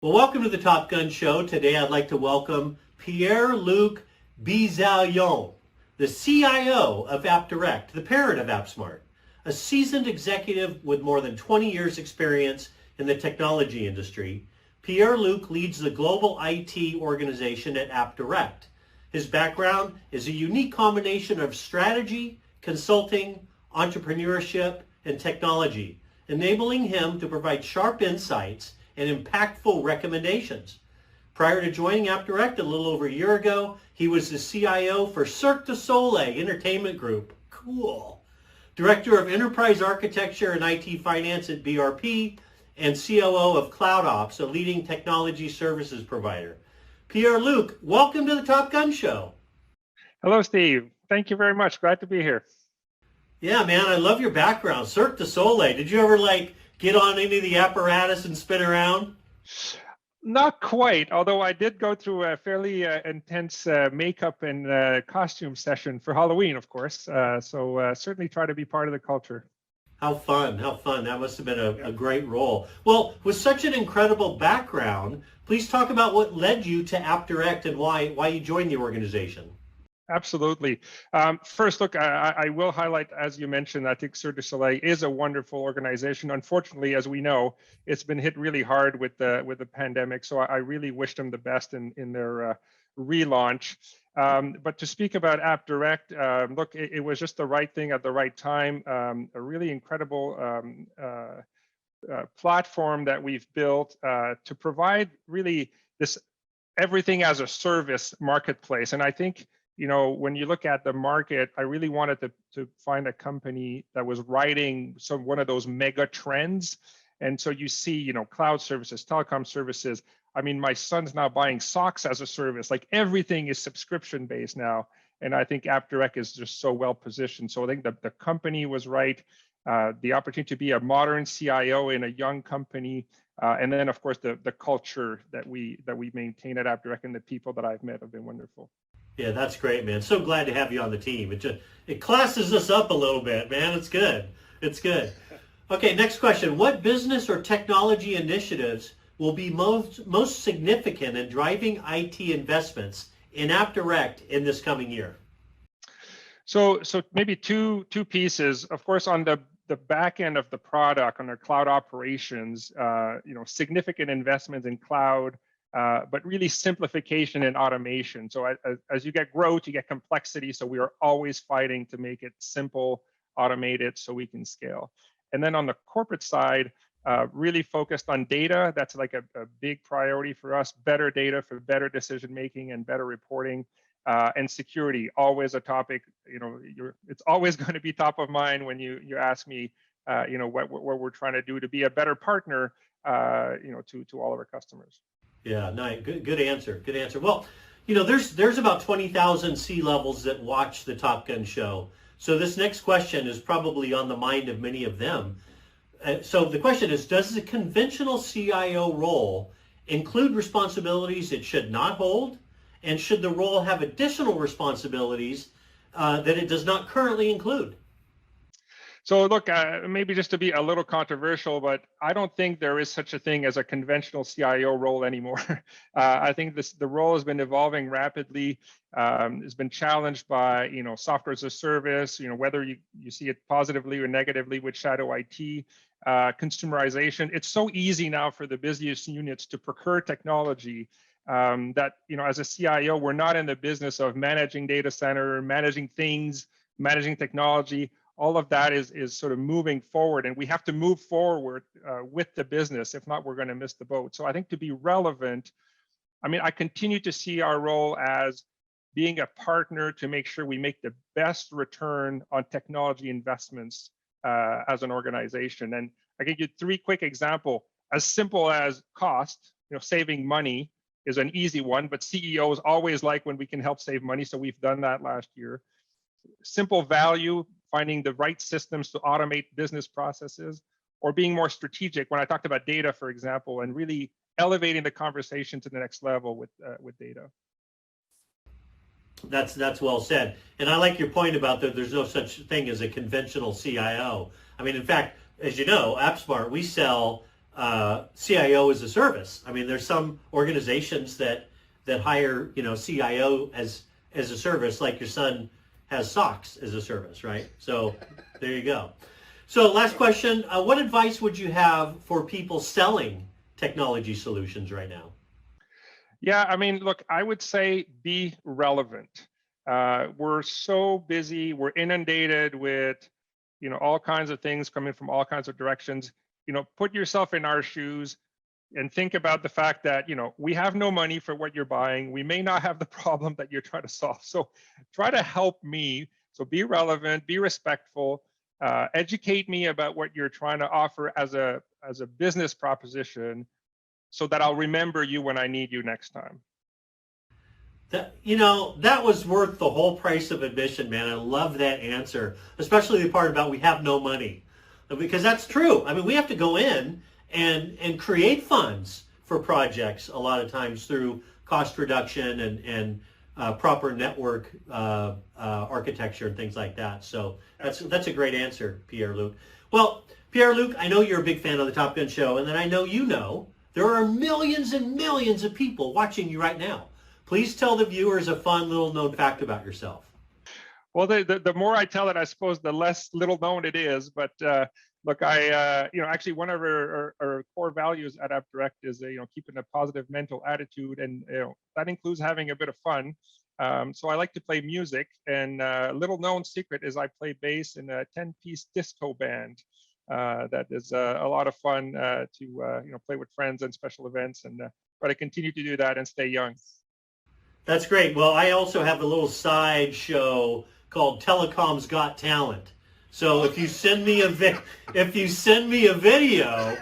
Well, welcome to the Top Gun Show. Today I'd like to welcome Pierre Luc Bisaillon, the CIO of AppDirect, the parent of AppSmart, a seasoned executive with more than 20 years experience in the technology industry. Pierre Luc leads the global IT organization at AppDirect. His background is a unique combination of strategy, consulting, entrepreneurship, and technology, enabling him to provide sharp insights and impactful recommendations. Prior to joining AppDirect a little over a year ago, he was the CIO for Cirque du Soleil Entertainment Group. Cool. Director of Enterprise Architecture and IT Finance at BRP, and COO of CloudOps, a leading technology services provider. Pierre Luc, welcome to the Top Gun Show. Hello, Steve. Thank you very much. Glad to be here. Yeah, man, I love your background. Cirque du Soleil. Did you ever get on any of the apparatus and spin around? Not quite, although I did go through a fairly intense makeup and costume session for Halloween, of course. So certainly try to be part of the culture. How fun, how fun. That must have been a great role. Well, with such an incredible background, please talk about what led you to AppDirect and why you joined the organization. Absolutely. First, look, I will highlight, as you mentioned, I think Cirque du Soleil is a wonderful organization. Unfortunately, as we know, it's been hit really hard with the pandemic. So I really wish them the best in their relaunch. But to speak about AppDirect, look, it was just the right thing at the right time. A really incredible platform that we've built to provide really this everything as a service marketplace. And I think, you know, when you look at the market, I really wanted to find a company that was riding one of those mega trends. And so you see, you know, cloud services, telecom services. I mean, my son's now buying socks as a service. Like everything is subscription based now. And I think AppDirect is just so well positioned. So I think the company was right. The opportunity to be a modern CIO in a young company. And then, of course, the culture that we maintain at AppDirect and the people that I've met have been wonderful. Yeah, that's great, man. So glad to have you on the team. It classes us up a little bit, man. It's good. It's good. Okay, next question. What business or technology initiatives will be most significant in driving IT investments in AppDirect in this coming year? So maybe two pieces. Of course, on the back end of the product, on our cloud operations, you know, significant investments in cloud, but really simplification and automation. So as you get growth, you get complexity. So we are always fighting to make it simple, automated, so we can scale. And then on the corporate side, really focused on data. That's like a big priority for us. Better data for better decision making and better reporting. And security, always a topic. You know, it's always going to be top of mind when you ask me, you know, what we're trying to do to be a better partner, you know, to all of our customers. Yeah, nice. Good answer. Good answer. Well, you know, there's about 20,000 C-levels that watch the Top Gun show. So this next question is probably on the mind of many of them. So the question is, does the conventional CIO role include responsibilities it should not hold? And should the role have additional responsibilities that it does not currently include? So look, maybe just to be a little controversial, but I don't think there is such a thing as a conventional CIO role anymore. I think the role has been evolving rapidly. It's been challenged by, you know, software as a service, you know, whether you see it positively or negatively with shadow IT, consumerization. It's so easy now for the business units to procure technology that, you know, as a CIO, we're not in the business of managing data center, managing things, managing technology. All of that is sort of moving forward, and we have to move forward with the business. If not, we're going to miss the boat. So I think to be relevant, I mean, I continue to see our role as being a partner to make sure we make the best return on technology investments as an organization. And I give you three quick examples. As simple as cost, you know, saving money is an easy one, but CEOs always like when we can help save money. So we've done that last year. Simple value, finding the right systems to automate business processes, or being more strategic. When I talked about data, for example, and really elevating the conversation to the next level with data. That's well said. And I like your point about that there's no such thing as a conventional CIO. I mean, in fact, as you know, AppSmart, we sell CIO as a service. I mean, there's some organizations that hire, CIO as a service, like your son has socks as a service, right? So there you go. So last question, what advice would you have for people selling technology solutions right now? Yeah, I mean, look, I would say be relevant. We're so busy, we're inundated with, all kinds of things coming from all kinds of directions. Put yourself in our shoes and think about the fact that, we have no money for what you're buying. We may not have the problem that you're trying to solve. So try to help me. So be relevant, be respectful, educate me about what you're trying to offer as a business proposition, so that I'll remember you when I need you next time. That was worth the whole price of admission, man. I love that answer, especially the part about we have no money, because that's true. I mean, we have to go in and create funds for projects a lot of times through cost reduction and proper network architecture and things like that. So that's a great answer, Pierre Luc. Well, Pierre Luc, I know you're a big fan of the Top Gun Show, and then I know there are millions and millions of people watching you right now. Please tell the viewers a fun little known fact about yourself. Well, the more I tell it, I suppose the less little known it is. But look, actually one of our core values at AppDirect is, keeping a positive mental attitude, and that includes having a bit of fun. So I like to play music, and a little known secret is I play bass in a 10-piece disco band. That is a lot of fun to play with friends and special events, and try to continue to do that and stay young. That's great. Well, I also have a little side show called Telecom's Got Talent. So if you send me a video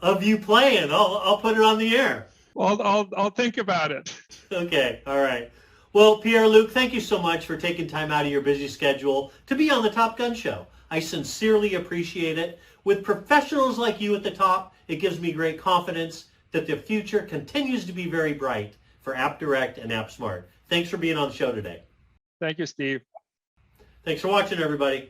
of you playing, I'll put it on the air. Well, I'll think about it. Okay. All right. Well, Pierre Luc, thank you so much for taking time out of your busy schedule to be on the Top Gun Show. I sincerely appreciate it. With professionals like you at the top, it gives me great confidence that the future continues to be very bright for AppDirect and AppSmart. Thanks for being on the show today. Thank you, Steve. Thanks for watching, everybody.